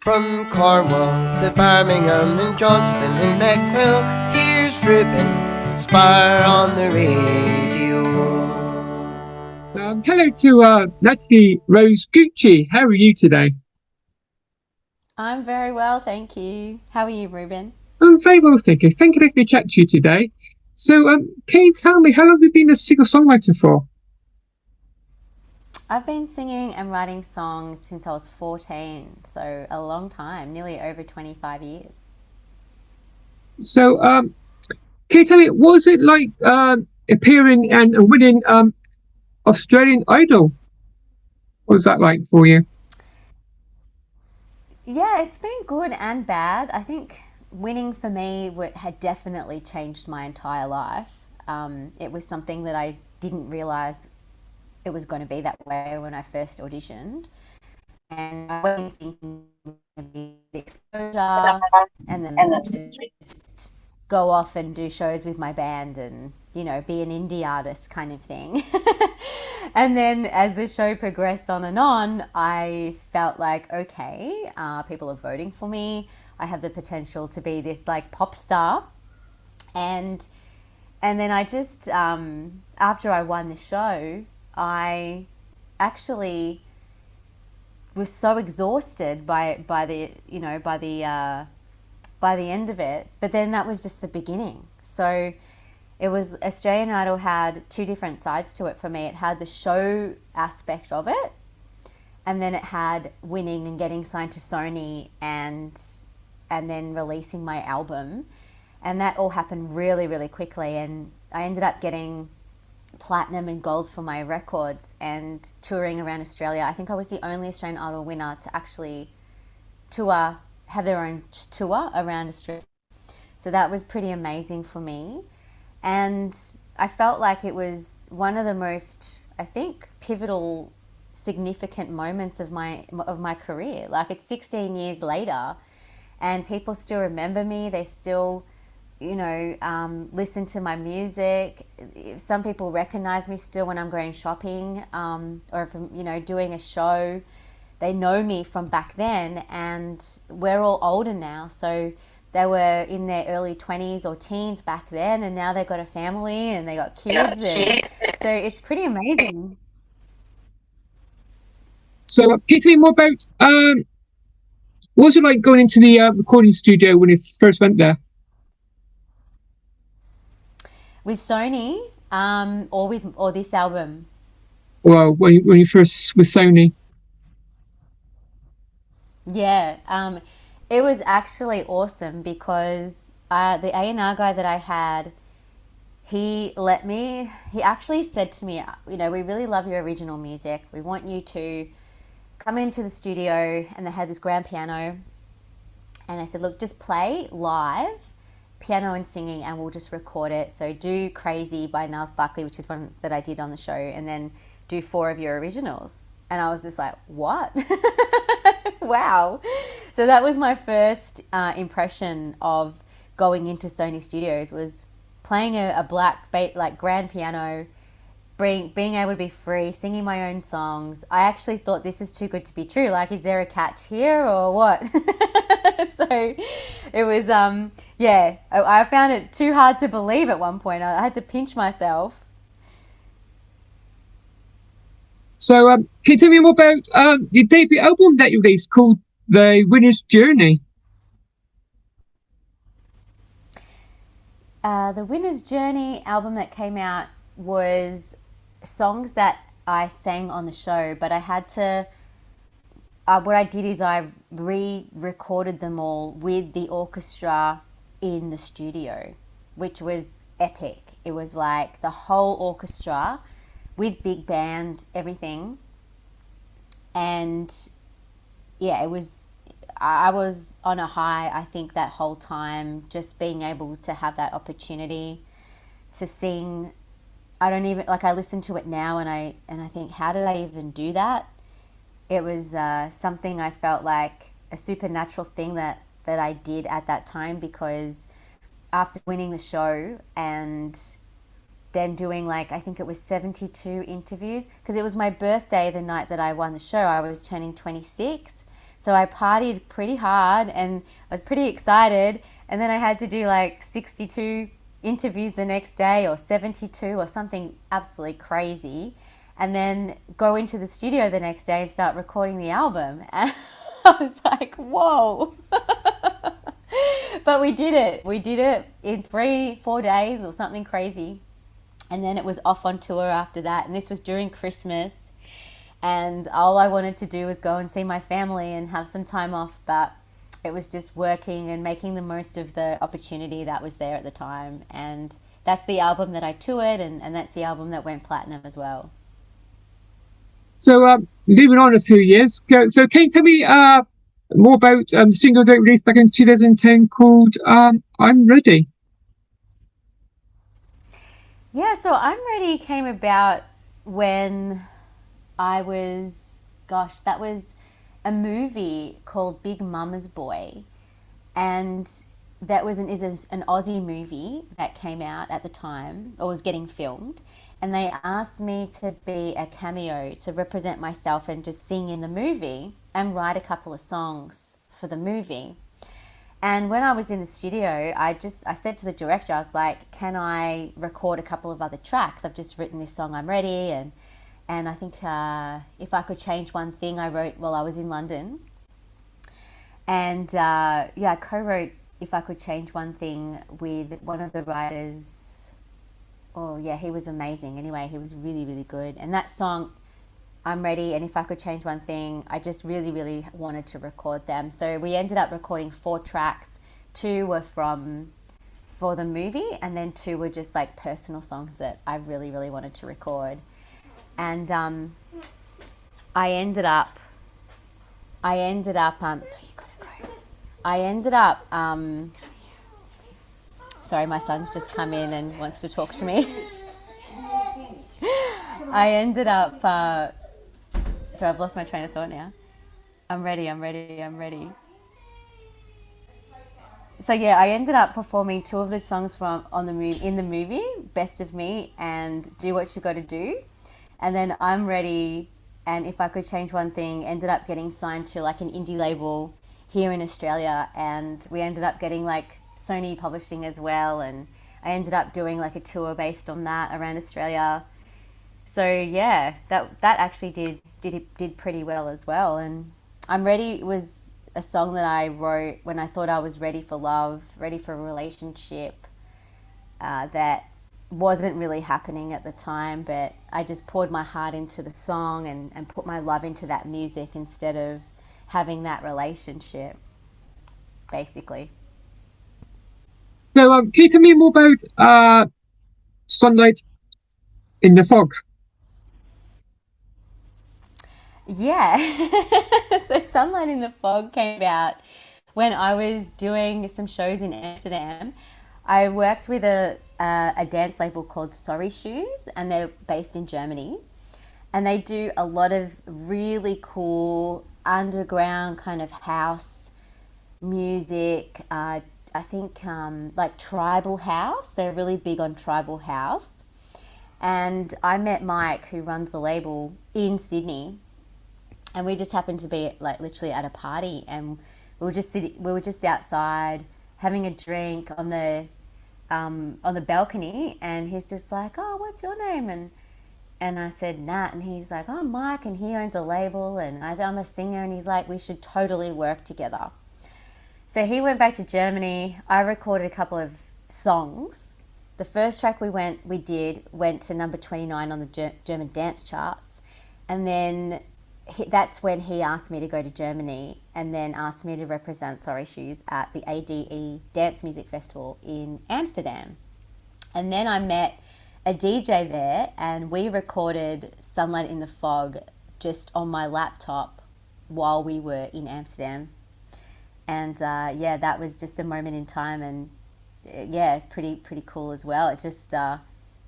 From Cornwall to Birmingham and Johnston and Bexhill, here's Ruben Spire on the radio. Hello to Natalie Rose Gauci. How are you today? I'm very well, thank you. How are you, Ruben? I'm very well, thank you. Thank you for letting me chat to you today. So, can you tell me how long have you been a singer-songwriter for? I've been singing and writing songs since I was 14, so a long time, nearly over 25 years. So, can you tell me what was it like appearing and winning Australian Idol? What was that like for you? Yeah, it's been good and bad. I think winning for me had definitely changed my entire life. It was something that I didn't realize it was going to be that way when I first auditioned. And I went thinking it would be the exposure and then just go off and do shows with my band and, be an indie artist kind of thing. And then as the show progressed on, I felt like, okay, people are voting for me. I have the potential to be this like pop star. And and then I just, after I won the show, I actually was so exhausted by the end of it. But then that was just the beginning. So it was Australian Idol had two different sides to it for me. It had the show aspect of it, and then it had winning and getting signed to Sony and then releasing my album. And that all happened really, really quickly. And I ended up getting platinum and gold for my records and touring around Australia. I think I was the only Australian Idol winner to actually have their own tour around Australia. So that was pretty amazing for me. And I felt like it was one of the most, I think, pivotal, significant moments of my career. Like, it's 16 years later and people still remember me. They still listen to my music. Some people recognize me still when I'm going shopping, or if I'm, doing a show. They know me from back then, and we're all older now. So they were in their early 20s or teens back then, and now they've got a family and they got kids. And so it's pretty amazing. So, can you tell me more about what was it like going into the recording studio when you first went there? With Sony, or this album. Well, when you first with Sony. Yeah, it was actually awesome because the A&R guy that I had, he actually said to me, we really love your original music. We want you to come into the studio. And they had this grand piano. And they said, look, just play live, piano and singing, and we'll just record it. So do Crazy by Niles Buckley, which is one that I did on the show, and then do 4 of your originals. And I was just like, what? Wow. So that was my first impression of going into Sony Studios, was playing a like grand piano, being able to be free, singing my own songs. I actually thought, this is too good to be true. Like, is there a catch here or what? So it was, yeah, I found it too hard to believe at one point. I had to pinch myself. So, can you tell me more about your debut album that you released called The Winner's Journey? The Winner's Journey album that came out was songs that I sang on the show, but I had to, what I did is I re-recorded them all with the orchestra in the studio, which was epic. It was like the whole orchestra with big band, everything. And yeah, I was on a high, I think, that whole time, just being able to have that opportunity to sing. I don't even, like, I listen to it now and I think, how did I even do that? It was something I felt like a supernatural thing that I did at that time, because after winning the show and then doing, like, I think it was 72 interviews, because it was my birthday the night that I won the show. I was turning 26. So I partied pretty hard and I was pretty excited. And then I had to do like 62 interviews the next day or 72 or something absolutely crazy. And then go into the studio the next day and start recording the album. And I was like, whoa. But we did it. We did it in 3-4 days or something crazy. And then it was off on tour after that. And this was during Christmas. And all I wanted to do was go and see my family and have some time off. But it was just working and making the most of the opportunity that was there at the time. And that's the album that I toured, and that's the album that went platinum as well. So, moving on a few years. So, can you tell me more about the single that released back in 2010 called I'm Ready? Yeah, so I'm Ready came about when I was, that was a movie called Big Mama's Boy. And that was an Aussie movie that came out at the time, or was getting filmed. And they asked me to be a cameo to represent myself and just sing in the movie and write a couple of songs for the movie. And when I was in the studio, I said to the director, I was like, can I record a couple of other tracks? I've just written this song, I'm Ready. And I think if I could change one thing, I wrote while I was in London. And I co-wrote If I Could Change One Thing with one of the writers. Oh yeah, he was amazing. Anyway, he was really, really good. And that song, I'm Ready, and If I Could Change One Thing, I just really, really wanted to record them. So we ended up recording 4 tracks. 2 were for the movie, and then 2 were just like personal songs that I really, really wanted to record. And I ended up sorry, my son's just come in and wants to talk to me. I ended up, so I've lost my train of thought now. I'm ready. So yeah, I ended up performing 2 of the songs in the movie, Best of Me and Do What You Gotta Do. And then I'm Ready and If I Could Change One Thing ended up getting signed to like an indie label here in Australia, and we ended up getting like Sony publishing as well, and I ended up doing like a tour based on that around Australia. So yeah, that actually did pretty well as well. And I'm Ready was a song that I wrote when I thought I was ready for love, ready for a relationship that wasn't really happening at the time, but I just poured my heart into the song and put my love into that music instead of having that relationship, basically. So, can you tell me more about Sunlight in the Fog? Yeah. So Sunlight in the Fog came out when I was doing some shows in Amsterdam. I worked with a dance label called Sorry Shoes, and they're based in Germany. And they do a lot of really cool underground kind of house music. I think like tribal house. They're really big on tribal house. And I met Mike, who runs the label, in Sydney. And we just happened to be like literally at a party, and we were just outside having a drink on the balcony, and he's just like, "Oh, what's your name?" And I said, Nat, and he's like, "Oh, Mike, and he owns a label," and I'm a singer, and he's like, "We should totally work together." So he went back to Germany. I recorded a couple of songs. The first track we did went to number 29 on the German dance charts, and then that's when he asked me to go to Germany and then asked me to represent Sorry Shoes at the ADE Dance Music Festival in Amsterdam. And then I met a DJ there, and we recorded Sunlight in the Fog just on my laptop while we were in Amsterdam. And that was just a moment in time, and pretty cool as well. It just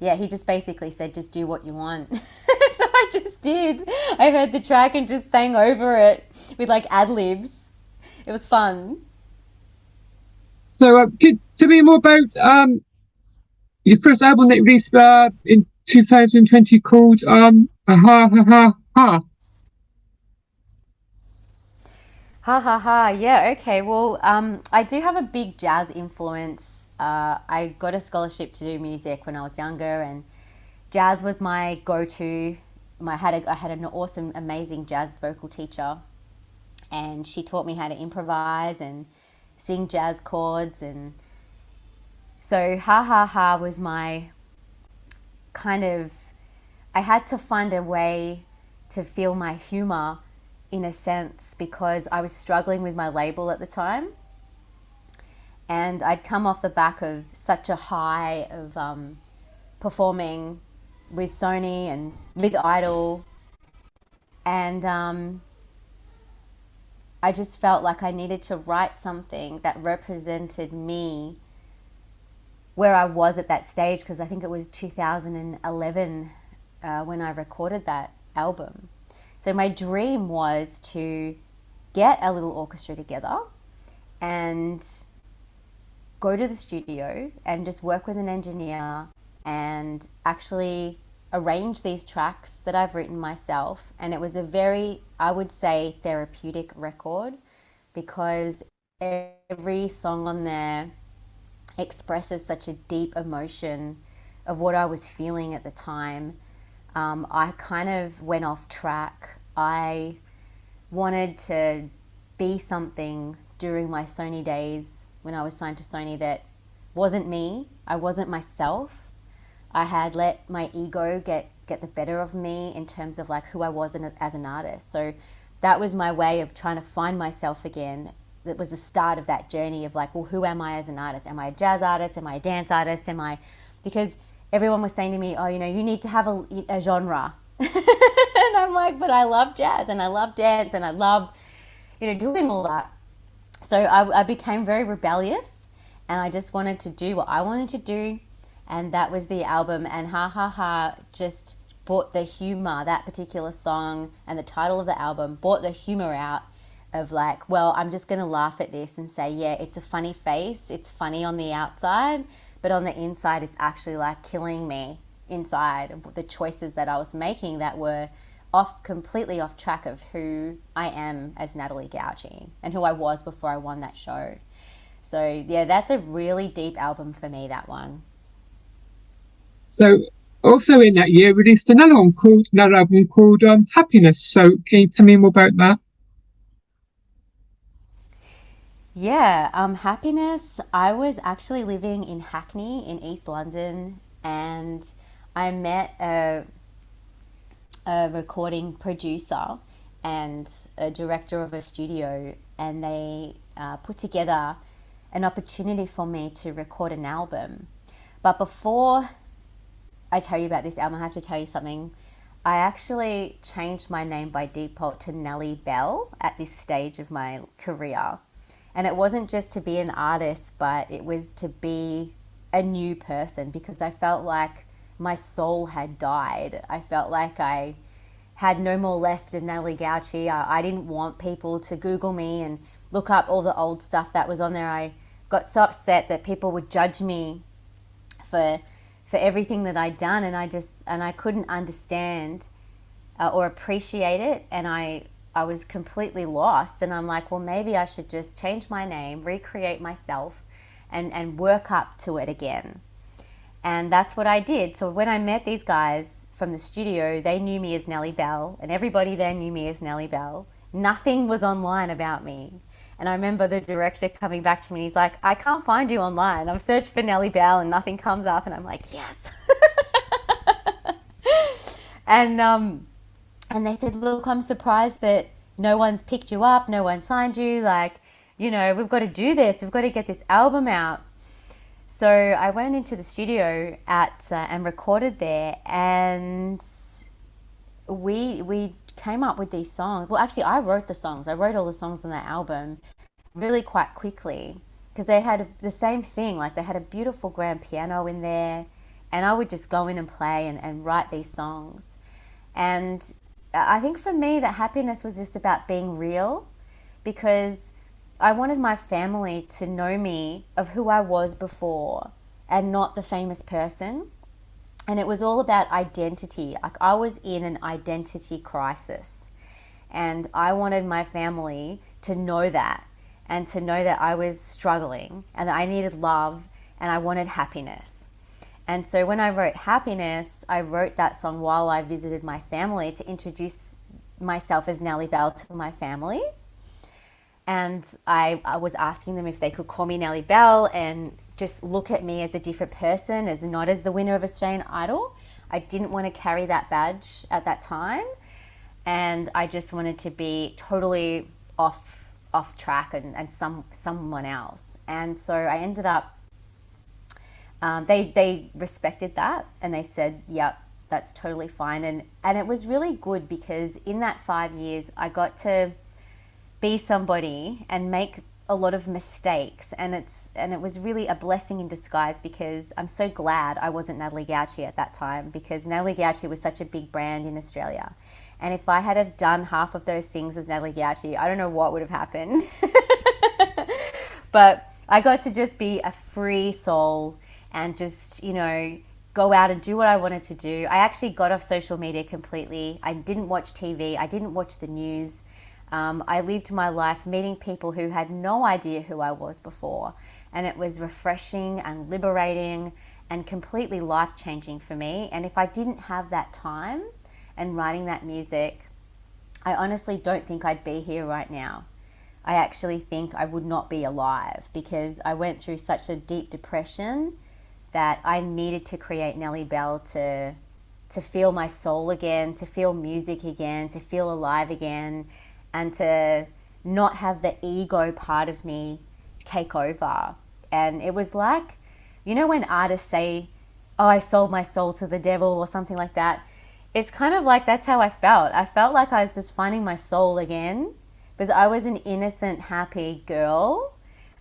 he just basically said, just do what you want. So I just did. I heard the track and just sang over it with like ad-libs. It was fun. So, tell me more about your first album that you released in 2020 called Ha Ha Ha Ha. Ha ha ha. Yeah, okay. Well, I do have a big jazz influence. I got a scholarship to do music when I was younger, and jazz was my go-to. I had an awesome, amazing jazz vocal teacher, and she taught me how to improvise and sing jazz chords. And so, ha ha ha was my kind of, I had to find a way to feel my humor in a sense because I was struggling with my label at the time. And I'd come off the back of such a high of performing with Sony and with Idol. And I just felt like I needed to write something that represented me where I was at that stage, because I think it was 2011 when I recorded that album. So my dream was to get a little orchestra together and go to the studio and just work with an engineer and actually arrange these tracks that I've written myself. And it was a very, I would say, therapeutic record, because every song on there expresses such a deep emotion of what I was feeling at the time. I kind of went off track. I wanted to be something during my Sony days when I was signed to Sony that wasn't me. I wasn't myself. I had let my ego get the better of me in terms of like who I was as an artist. So that was my way of trying to find myself again. That was the start of that journey of like, well, who am I as an artist? Am I a jazz artist? Am I a dance artist? Because everyone was saying to me, oh, you need to have a genre. And I'm like, but I love jazz and I love dance and I love, doing all that. So I became very rebellious, and I just wanted to do what I wanted to do. And that was the album. And Ha Ha Ha just brought the humor, that particular song and the title of the album brought the humor out of like, well, I'm just going to laugh at this and say, yeah, it's a funny face. It's funny on the outside, but on the inside, it's actually like killing me inside of the choices that I was making that were completely off track of who I am as Natalie Gauci and who I was before I won that show. So yeah, that's a really deep album for me, that one. So also in that year released another album called Happiness. So can you tell me more about that? Yeah, Happiness. I was actually living in Hackney in East London, and I met a recording producer and a director of a studio, and they put together an opportunity for me to record an album. But before I tell you about this album, I have to tell you something. I actually changed my name by default to Nellie Bell at this stage of my career. And it wasn't just to be an artist, but it was to be a new person, because I felt like my soul had died. I felt like I had no more left of Natalie Gauci. I didn't want people to Google me and look up all the old stuff that was on there. I got so upset that people would judge me for everything that I'd done, and I couldn't understand or appreciate it, and I was completely lost. And I'm like, well, maybe I should just change my name, recreate myself, and work up to it again. And that's what I did. So when I met these guys from the studio, they knew me as Nellie Bell, and everybody there knew me as Nellie Bell. Nothing was online about me. And I remember the director coming back to me, and he's like, I can't find you online. I've searched for Nellie Bell and nothing comes up. And I'm like, yes. And they said, look, I'm surprised that no one's picked you up, no one signed you. Like, we've got to do this. We've got to get this album out. So I went into the studio and recorded there, and we came up with these songs. Well, actually, I wrote the songs. I wrote all the songs on that album really quite quickly, because they had the same thing. Like, they had a beautiful grand piano in there, and I would just go in and play and write these songs. And I think for me, that Happiness was just about being real, because I wanted my family to know me of who I was before and not the famous person. And it was all about identity. Like, I was in an identity crisis, and I wanted my family know that, and to know that I was struggling and that I needed love and I wanted happiness. And so when I wrote Happiness, I wrote that song while I visited my family to introduce myself as Nellie Bell to my family. And I was asking them if they could call me Nellie Bell and just look at me as a different person, as not as the winner of Australian Idol. I didn't want to carry that badge at that time. And I just wanted to be totally off track and someone else. And so I ended up, they respected that, and they said, yep, that's totally fine. And it was really good, because in that 5 years I got to be somebody and make a lot of mistakes, and it was really a blessing in disguise, because I'm so glad I wasn't Natalie Gauci at that time, because Natalie Gauci was such a big brand in Australia. And if I had have done half of those things as Natalie Gauci, I don't know what would have happened. But I got to just be a free soul and just, go out and do what I wanted to do. I actually got off social media completely. I didn't watch TV. I didn't watch the news. I lived my life meeting people who had no idea who I was before. And it was refreshing and liberating and completely life-changing for me. And if I didn't have that time and writing that music, I honestly don't think I'd be here right now. I actually think I would not be alive, because I went through such a deep depression that I needed to create Nellie Bell to feel my soul again, to feel music again, to feel alive again, and to not have the ego part of me take over. And it was like, when artists say, oh, I sold my soul to the devil or something like that, it's kind of like that's how I felt. I felt like I was just finding my soul again, because I was an innocent, happy girl.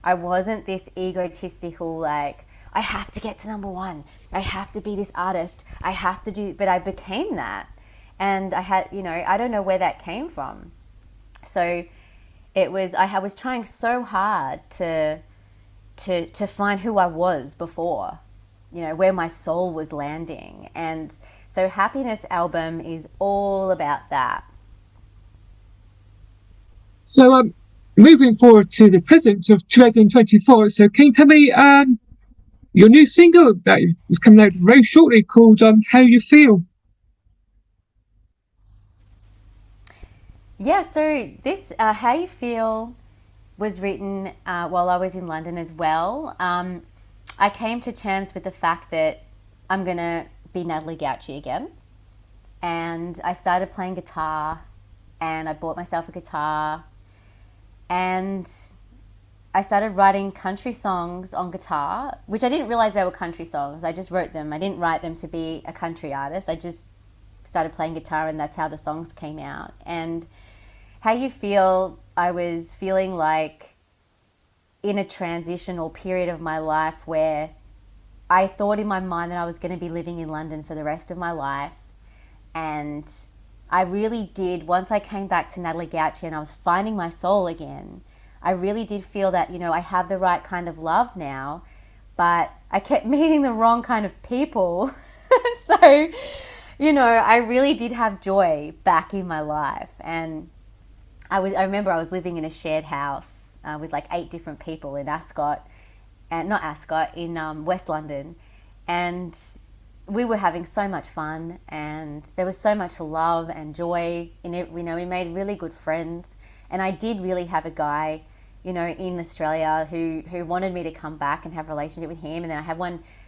I wasn't this egotistical, like, I have to get to number one. I have to be this artist. I have to do, but I became that. And I had, I don't know where that came from. So I was trying so hard to find who I was before, where my soul was landing. And so Happiness album is all about that. So moving forward to the present of 2024, so can you tell me your new single that is coming out very shortly, called How You Feel? Yeah, so this How You Feel was written while I was in London as well. I came to terms with the fact that I'm going to be Natalie Gauci again. And I started playing guitar, and I bought myself a guitar, and I started writing country songs on guitar, which I didn't realize they were country songs. I just wrote them. I didn't write them to be a country artist. I just started playing guitar, and that's how the songs came out. And How You Feel, I was feeling like in a transitional period of my life where I thought in my mind that I was going to be living in London for the rest of my life. And I really did, once I came back to Natalie Gauci and I was finding my soul again, I really did feel that, I have the right kind of love now, but I kept meeting the wrong kind of people. So, I really did have joy back in my life. And I remember I was living in a shared house with like 8 different people in in West London. And we were having so much fun, and there was so much love and joy in it. We made really good friends. And I did really have a guy, in Australia who wanted me to come back and have a relationship with him. And then I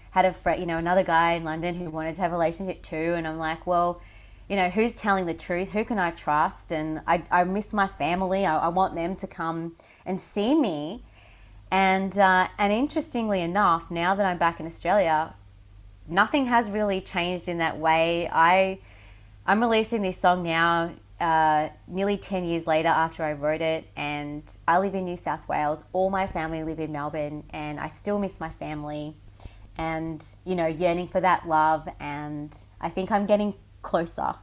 had a friend, another guy in London who wanted to have a relationship too. And I'm like, well, who's telling the truth? Who can I trust? And I miss my family. I want them to come and see me. And interestingly enough, now that I'm back in Australia, nothing has really changed in that way. I'm releasing this song now, nearly 10 years later after I wrote it, and I live in New South Wales. All my family live in Melbourne, and I still miss my family, and yearning for that love. And I think I'm getting closer,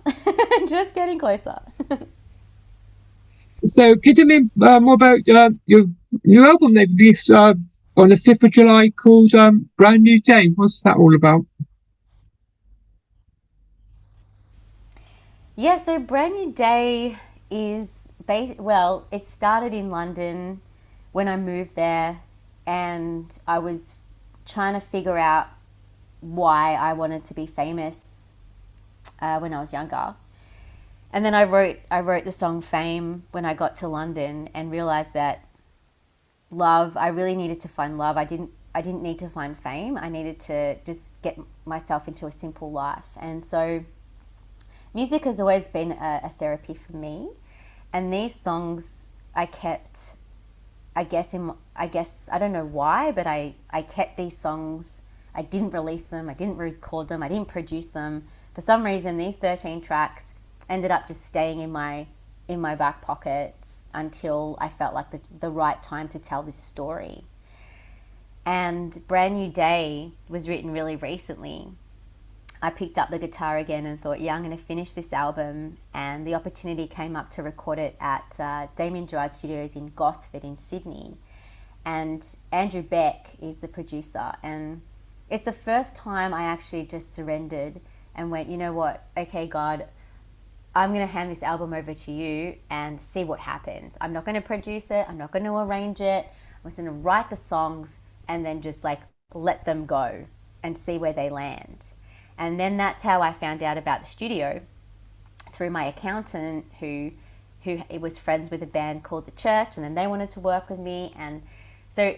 just getting closer. So can you tell me more about your new album they've released on the 5th of July, called Brand New Day? What's that all about? Yeah, so Brand New Day is well, it started in London when I moved there, and I was trying to figure out why I wanted to be famous when I was younger. And then I wrote the song Fame when I got to London and realized that I really needed to find love. I didn't need to find fame. I needed to just get myself into a simple life. And so music has always been a therapy for me. And these songs I kept, I guess I don't know why, but I kept these songs. I didn't release them. I didn't record them. I didn't produce them. For some reason, these 13 tracks ended up just staying in my back pocket until I felt like the right time to tell this story. And Brand New Day was written really recently. I picked up the guitar again and thought, yeah, I'm going to finish this album. And the opportunity came up to record it at Damien Gerard Studios in Gosford in Sydney. And Andrew Beck is the producer. And it's the first time I actually just surrendered and went, you know what, okay, God, I'm going to hand this album over to you and see what happens. I'm not going to produce it. I'm not going to arrange it. I'm just going to write the songs and then just like let them go and see where they land. And then that's how I found out about the studio, through my accountant who was friends with a band called The Church, and then they wanted to work with me. And so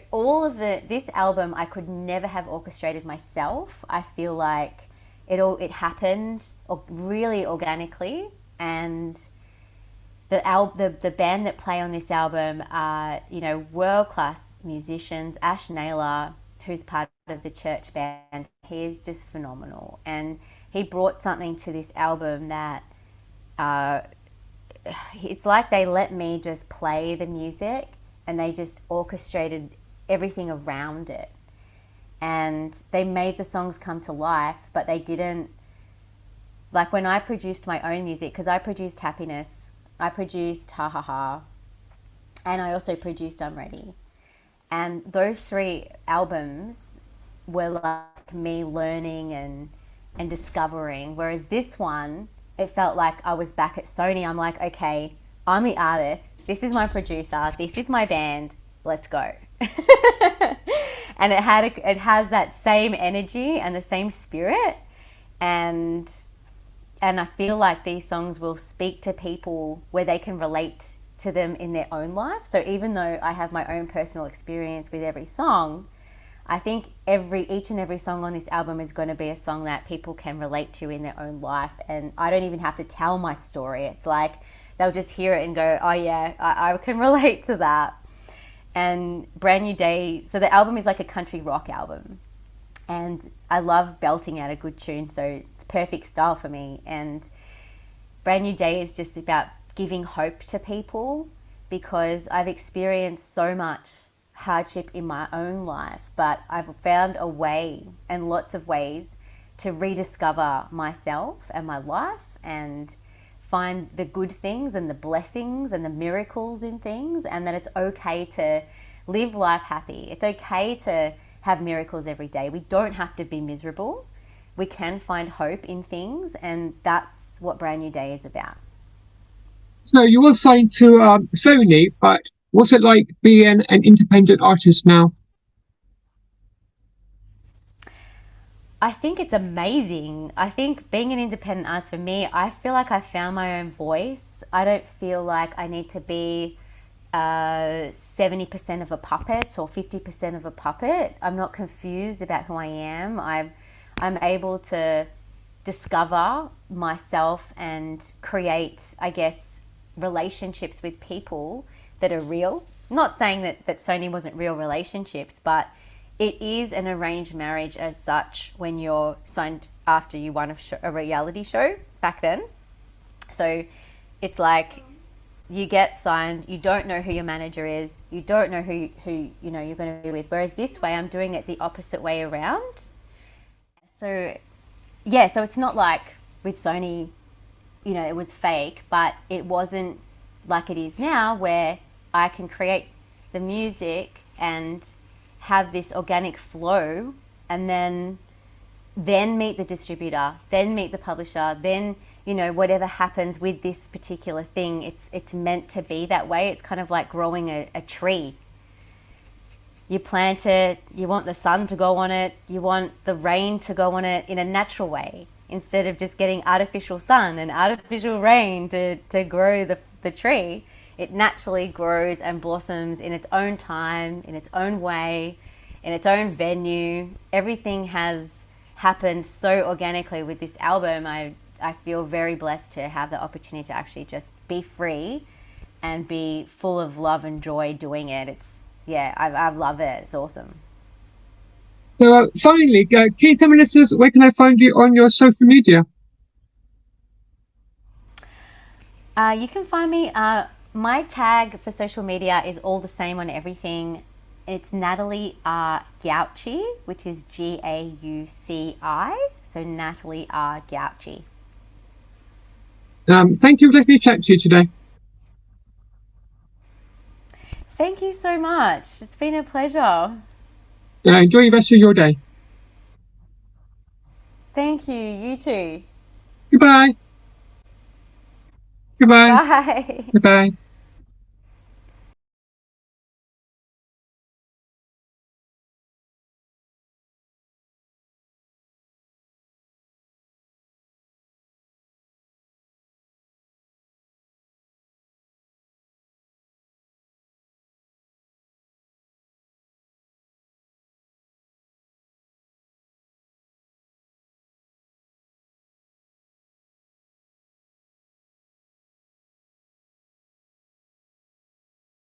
this album I could never have orchestrated myself. I feel like it happened really organically. And the band that play on this album are, world-class musicians. Ash Naylor, who's part of the Church band, he is just phenomenal. And he brought something to this album that it's like they let me just play the music and they just orchestrated everything around it. And they made the songs come to life, but they didn't. Like when I produced my own music, because I produced Happiness, I produced Ha Ha Ha, and I also produced I'm Ready. And those 3 albums were like me learning and discovering. Whereas this one, it felt like I was back at Sony. I'm like, okay, I'm the artist. This is my producer. This is my band. Let's go. And it has that same energy and the same spirit. And I feel like these songs will speak to people where they can relate to them in their own life. So even though I have my own personal experience with every song, I think each and every song on this album is going to be a song that people can relate to in their own life. And I don't even have to tell my story. It's like they'll just hear it and go, oh yeah, I can relate to that. And Brand New Day, so the album is like a country rock album. And I love belting out a good tune, so it's perfect style for me. And Brand New Day is just about giving hope to people, because I've experienced so much hardship in my own life, but I've found a way, and lots of ways, to rediscover myself and my life and find the good things and the blessings and the miracles in things, and that it's okay to live life happy. It's okay to have miracles every day. We don't have to be miserable. We can find hope in things, and that's what Brand New Day is about. So you were signed to Sony, but what's it like being an independent artist now? I think it's amazing. I think being an independent artist, for me, I feel like I found my own voice. I don't feel like I need to be 70% of a puppet or 50% of a puppet. I'm not confused about who I am. I'm able to discover myself and create, I guess, relationships with people that are real. Not saying that Sony wasn't real relationships, but it is an arranged marriage as such when you're signed after you won a reality show back then. So it's like you get signed, you don't know who your manager is, you don't know who you're going to be with. Whereas this way, I'm doing it the opposite way around. So yeah, so it's not like with Sony, it was fake, but it wasn't like it is now, where I can create the music and have this organic flow, and then meet the distributor, then meet the publisher, then you know, whatever happens with this particular thing, it's meant to be that way. It's kind of like growing a tree. You plant it, you want the sun to go on it, you want the rain to go on it in a natural way, instead of just getting artificial sun and artificial rain to grow the tree. It naturally grows and blossoms in its own time, in its own way, in its own venue. Everything has happened so organically with this album. I feel very blessed to have the opportunity to actually just be free and be full of love and joy doing it. I love it. It's awesome. So finally, can you tell me, listeners, where can I find you on your social media? You can find me. My tag for social media is all the same on everything. It's Natalie R. Gauci, which is Gauci. So Natalie R. Gauci. Thank you for letting me chat to you today. Thank you so much. It's been a pleasure. Enjoy the rest of your day. Thank you. You too. Goodbye. Goodbye. Bye. Goodbye.